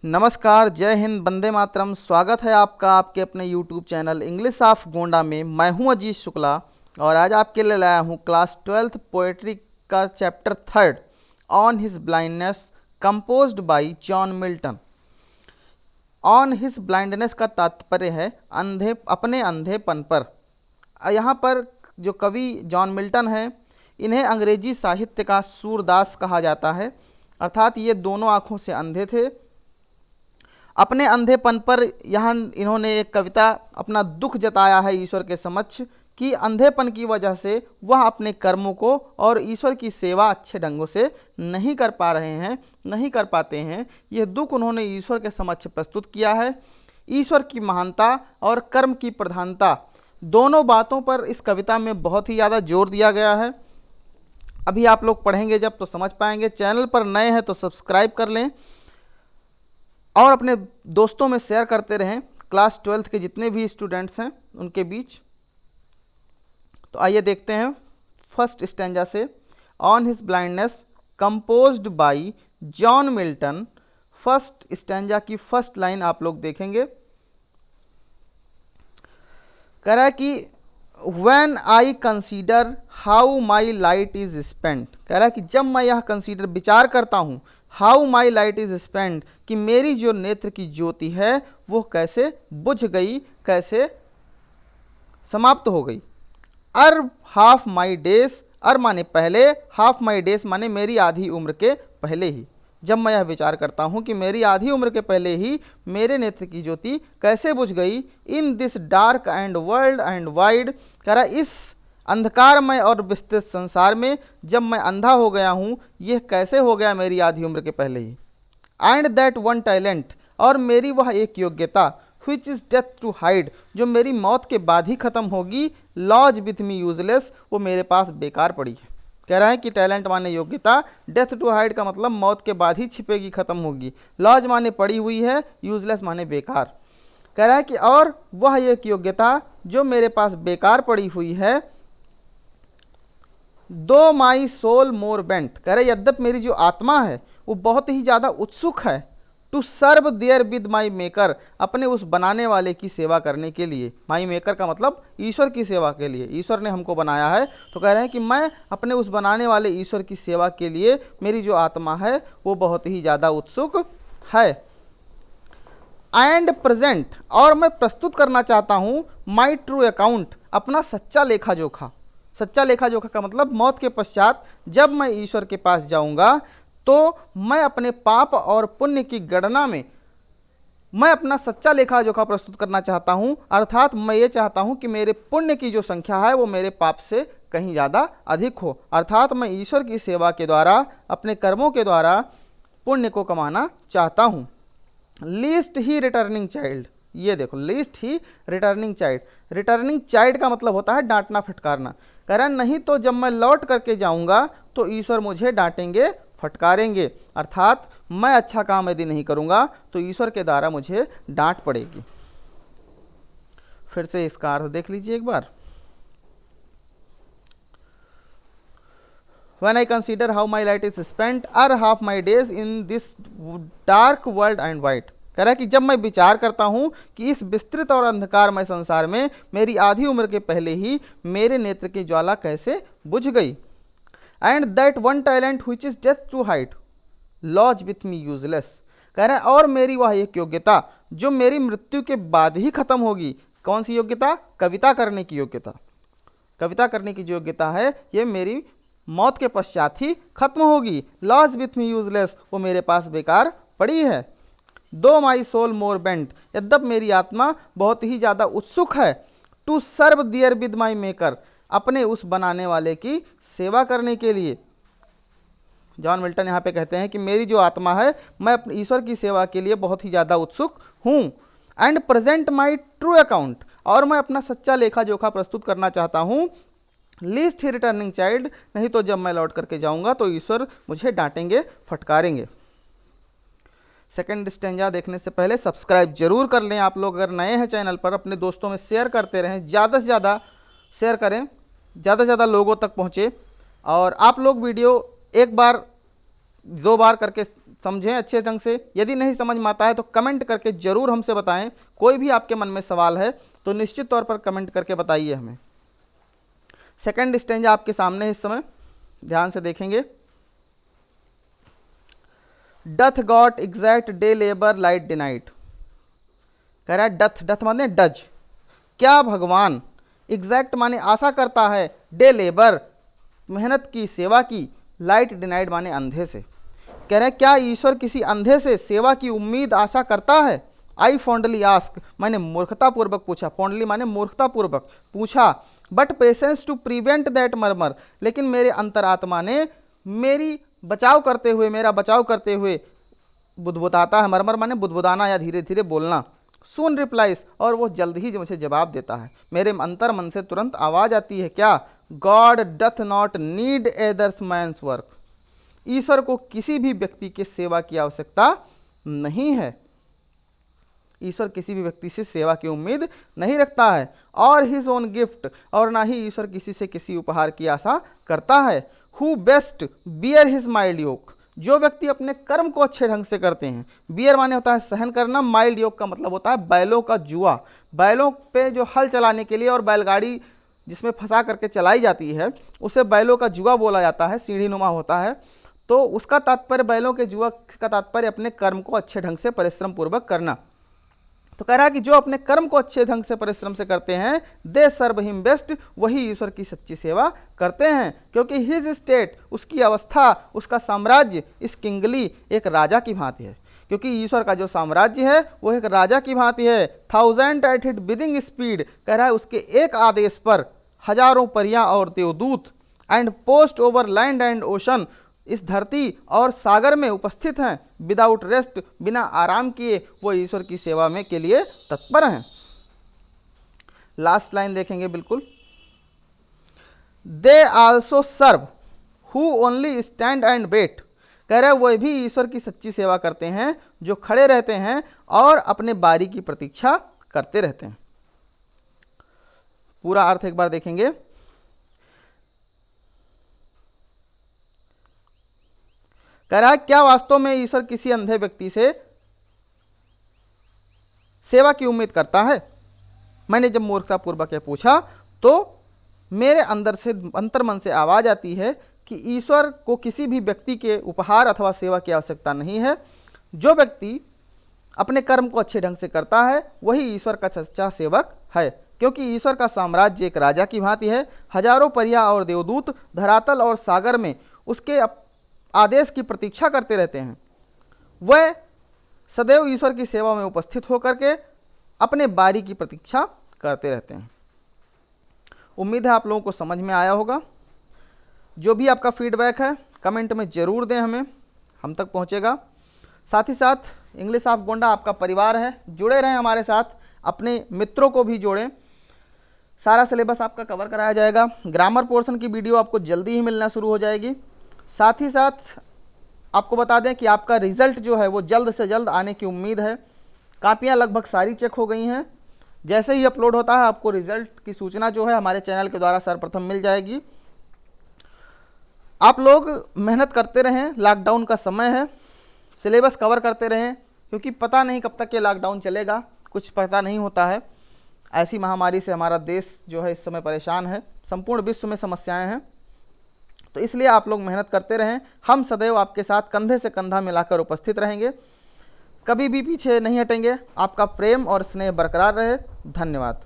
नमस्कार, जय हिंद, वंदे मातरम। स्वागत है आपका आपके अपने YouTube channel English of Gonda में। मैं हूं अजीत शुक्ला और आज आपके लिए लाया हूं क्लास 12th पोएट्री का chapter 3 on his blindness composed bye John Milton. On his blindness का तात्पर्य है अपने अंधेपन पर। यहाँ पर जो कवि जॉन मिल्टन है, इन्हें अंग्रेजी साहित्य का सूरदास कहा जाता है, अर्थात ये दोनों आँखों से अंधे थे। अपने अंधेपन पर यहाँ इन्होंने एक कविता अपना दुख जताया है ईश्वर के समक्ष कि अंधेपन की वजह से वह अपने कर्मों को और ईश्वर की सेवा अच्छे ढंगों से नहीं कर पा रहे हैं, नहीं कर पाते हैं। यह दुख उन्होंने ईश्वर के समक्ष प्रस्तुत किया है। ईश्वर की महानता और कर्म की प्रधानता, दोनों बातों पर इस कविता में बहुत ही ज़्यादा जोर दिया गया है। अभी आप लोग पढ़ेंगे जब तो समझ पाएंगे। चैनल पर नए हैं तो सब्सक्राइब कर लें और अपने दोस्तों में शेयर करते रहें, क्लास 12th के जितने भी स्टूडेंट्स हैं उनके बीच। तो आइए देखते हैं फर्स्ट स्टैंजा से। On his blindness composed bye John Milton. First stanza की फर्स्ट लाइन आप लोग देखेंगे। कह रहा है कि when I consider how my light is spent. कह रहा है कि जब मैं यह कंसीडर विचार करता हूँ, how my light is spent, कि मेरी जो नेत्र की ज्योति है वो कैसे बुझ गई, कैसे समाप्त हो गई। अर हाफ माई डेज, अर माने पहले, हाफ माई डेज माने मेरी आधी उम्र के पहले ही। जब मैं यह विचार करता हूँ कि मेरी आधी उम्र के पहले ही मेरे नेत्र की ज्योति कैसे बुझ गई। In this dark and world and wide, कह रहा इस अंधकारमय और विस्तृत संसार में जब मैं अंधा हो गया हूँ, यह कैसे हो गया मेरी आधी उम्र के पहले ही। एंड दैट वन टैलेंट, और मेरी वह एक योग्यता, which is death to hide, जो मेरी मौत के बाद ही खत्म होगी। लॉज विथ मी यूजलेस, वो मेरे पास बेकार पड़ी है। कह रहा है कि टैलेंट माने योग्यता, डेथ टू हाइड का मतलब मौत के बाद ही छिपेगी, खत्म होगी। लॉज माने पड़ी हुई है, यूजलेस माने बेकार। कह रहा है कि और वह एक योग्यता जो मेरे पास बेकार पड़ी हुई है। दो माई सोल मोर बेंट, कह रहे यद्यप मेरी जो आत्मा है वो बहुत ही ज़्यादा उत्सुक है। To serve therewith my maker, अपने उस बनाने वाले की सेवा करने के लिए। माई मेकर का मतलब ईश्वर की सेवा के लिए। ईश्वर ने हमको बनाया है, तो कह रहे हैं कि मैं अपने उस बनाने वाले ईश्वर की सेवा के लिए मेरी जो आत्मा है वो बहुत ही ज़्यादा उत्सुक है। एंड प्रेजेंट, और मैं प्रस्तुत करना चाहता हूँ माई ट्रू अकाउंट, अपना सच्चा लेखा जोखा। सच्चा लेखा जोखा का मतलब मौत के पश्चात जब मैं ईश्वर के पास जाऊँगा तो मैं अपने पाप और पुण्य की गणना में मैं अपना सच्चा लेखा जोखा प्रस्तुत करना चाहता हूं। अर्थात मैं ये चाहता हूं कि मेरे पुण्य की जो संख्या है वो मेरे पाप से कहीं ज़्यादा अधिक हो। अर्थात मैं ईश्वर की सेवा के द्वारा, अपने कर्मों के द्वारा पुण्य को कमाना चाहता हूं। लीस्ट ही रिटर्निंग चाइल्ड, ये देखो लीस्ट ही रिटर्निंग चाइल्ड। रिटर्निंग चाइल्ड का मतलब होता है डांटना फटकारना। कह रहा नहीं तो जब मैं लौट करके जाऊंगा तो ईश्वर मुझे डांटेंगे, फटकारेंगे। अर्थात मैं अच्छा काम यदि नहीं करूंगा तो ईश्वर के द्वारा मुझे डांट पड़ेगी। फिर से इसका अर्थ देख लीजिए एक बार। When I consider how my light is spent, are half my days in this dark world and white. कह रहा है कि जब मैं विचार करता हूँ कि इस विस्तृत और अंधकारमय संसार में मेरी आधी उम्र के पहले ही मेरे नेत्र की ज्वाला कैसे बुझ गई। And that one talent which is death to hide lodge with me useless, कह रहे हैं और मेरी वह एक योग्यता जो मेरी मृत्यु के बाद ही खत्म होगी। कौन सी योग्यता? कविता करने की योग्यता। कविता करने की जो योग्यता है ये मेरी मौत के पश्चात ही खत्म होगी। लॉज विथ मी यूजलेस, वो मेरे पास बेकार पड़ी है। दो माई सोल मोर बेंट, यद्यप मेरी आत्मा बहुत ही ज़्यादा उत्सुक है। To serve therewith my maker, अपने उस बनाने वाले की सेवा करने के लिए। जॉन मिल्टन यहाँ पे कहते हैं कि मेरी जो आत्मा है मैं अपने ईश्वर की सेवा के लिए बहुत ही ज़्यादा उत्सुक हूँ। And present my true account, और मैं अपना सच्चा लेखा जोखा प्रस्तुत करना चाहता हूँ। लीस्ट ही रिटर्निंग चाइल्ड, नहीं तो जब मैं लौट करके जाऊँगा तो ईश्वर मुझे डांटेंगे, फटकारेंगे। सेकंड स्टैंजा देखने से पहले सब्सक्राइब जरूर कर लें। आप लोग अगर नए हैं चैनल पर, अपने दोस्तों में शेयर करते रहें, ज़्यादा से ज़्यादा शेयर करें, ज़्यादा से ज़्यादा लोगों तक पहुँचे। और आप लोग वीडियो एक बार 2 बार करके समझें अच्छे ढंग से। यदि नहीं समझ में आता है तो कमेंट करके ज़रूर हमसे बताएं। कोई भी आपके मन में सवाल है तो निश्चित तौर पर कमेंट करके बताइए हमें। सेकंड स्टेंजा आपके सामने इस समय ध्यान से देखेंगे। Doth got exact day labour light day night, कह रहा है डथ, डथ माने डज, क्या भगवान, एग्जैक्ट माने आशा करता है, डे लेबर मेहनत की, सेवा की, लाइट डे नाइट माने अंधे से। कह रहे हैं क्या ईश्वर किसी अंधे से सेवा की उम्मीद आशा करता है। आई फॉन्डली आस्क, मैंने मूर्खतापूर्वक पूछा, फॉन्डली माने मूर्खतापूर्वक पूछा, but patience to prevent that murmur, लेकिन मेरे अंतरात्मा ने मेरी बचाव करते हुए, मेरा बचाव करते हुए बुदबुदाता है। मरमर माने बुदबुदाना या धीरे धीरे बोलना। सून रिप्लाइज, और वो जल्द ही मुझे जवाब देता है। मेरे अंतर मन से तुरंत आवाज़ आती है, क्या, God doth not need either man's work, ईश्वर को किसी भी व्यक्ति के सेवा की आवश्यकता नहीं है। ईश्वर किसी भी व्यक्ति से सेवा की उम्मीद नहीं रखता है। और हिज ओन गिफ्ट, और ना ही ईश्वर किसी से किसी उपहार की आशा करता है। Who best bear his mild yoke, जो व्यक्ति अपने कर्म को अच्छे ढंग से करते हैं। बियर माने होता है सहन करना, माइल्ड योक का मतलब होता है बैलों का जुआ। बैलों पे जो हल चलाने के लिए और बैलगाड़ी जिसमें फंसा करके चलाई जाती है उसे बैलों का जुआ बोला जाता है, सीढ़ी नुमा होता है। तो उसका तात्पर्य, बैलों के जुआ का तात्पर्य अपने कर्म को अच्छे ढंग से परिश्रम पूर्वक करना। तो कह रहा है कि जो अपने कर्म को अच्छे ढंग से परिश्रम से करते हैं, दे सर्व हिम बेस्ट, वही ईश्वर की सच्ची सेवा करते हैं। क्योंकि हिज स्टेट, उसकी अवस्था, उसका साम्राज्य, इस किंगली, एक राजा की भांति है। क्योंकि ईश्वर का जो साम्राज्य है वो एक राजा की भांति है। 1000 एट हिट बिदिंग स्पीड, कह रहा है उसके एक आदेश पर हजारों परियां और देवदूत, and post over land and ocean, इस धरती और सागर में उपस्थित हैं। विदाउट रेस्ट, बिना आराम किए वो ईश्वर की सेवा में के लिए तत्पर हैं। लास्ट लाइन देखेंगे बिल्कुल, they also serve who only stand and wait, कह रहे वह भी ईश्वर की सच्ची सेवा करते हैं जो खड़े रहते हैं और अपने बारी की प्रतीक्षा करते रहते हैं। पूरा अर्थ एक बार देखेंगे। कह रहा है क्या वास्तव में ईश्वर किसी अंधे व्यक्ति से सेवा की उम्मीद करता है। मैंने जब मूर्खतापूर्वक यह पूछा तो मेरे अंदर से, अंतर्मन से आवाज आती है कि ईश्वर को किसी भी व्यक्ति के उपहार अथवा सेवा की आवश्यकता नहीं है। जो व्यक्ति अपने कर्म को अच्छे ढंग से करता है वही ईश्वर का सच्चा सेवक है। क्योंकि ईश्वर का साम्राज्य एक राजा की भांति है। हजारों परियां और देवदूत धरातल और सागर में उसके आदेश की प्रतीक्षा करते रहते हैं। वह सदैव ईश्वर की सेवा में उपस्थित होकर के अपने बारी की प्रतीक्षा करते रहते हैं। उम्मीद है आप लोगों को समझ में आया होगा। जो भी आपका फीडबैक है कमेंट में ज़रूर दें, हमें हम तक पहुंचेगा। साथ ही साथ इंग्लिश ऑफ गोंडा आपका परिवार है, जुड़े रहें हमारे साथ, अपने मित्रों को भी जोड़ें। सारा सिलेबस आपका कवर कराया जाएगा। ग्रामर पोर्शन की वीडियो आपको जल्दी ही मिलना शुरू हो जाएगी। साथ ही साथ आपको बता दें कि आपका रिज़ल्ट जो है वो जल्द से जल्द आने की उम्मीद है। कापियाँ लगभग सारी चेक हो गई हैं। जैसे ही अपलोड होता है आपको रिज़ल्ट की सूचना जो है हमारे चैनल के द्वारा सर्वप्रथम मिल जाएगी। आप लोग मेहनत करते रहें, लॉकडाउन का समय है, सिलेबस कवर करते रहें, क्योंकि पता नहीं कब तक ये लॉकडाउन चलेगा, कुछ पता नहीं होता है। ऐसी महामारी से हमारा देश जो है इस समय परेशान है, संपूर्ण विश्व में समस्याएं हैं। तो इसलिए आप लोग मेहनत करते रहें। हम सदैव आपके साथ कंधे से कंधा मिलाकर उपस्थित रहेंगे, कभी भी पीछे नहीं हटेंगे। आपका प्रेम और स्नेह बरकरार रहे। धन्यवाद।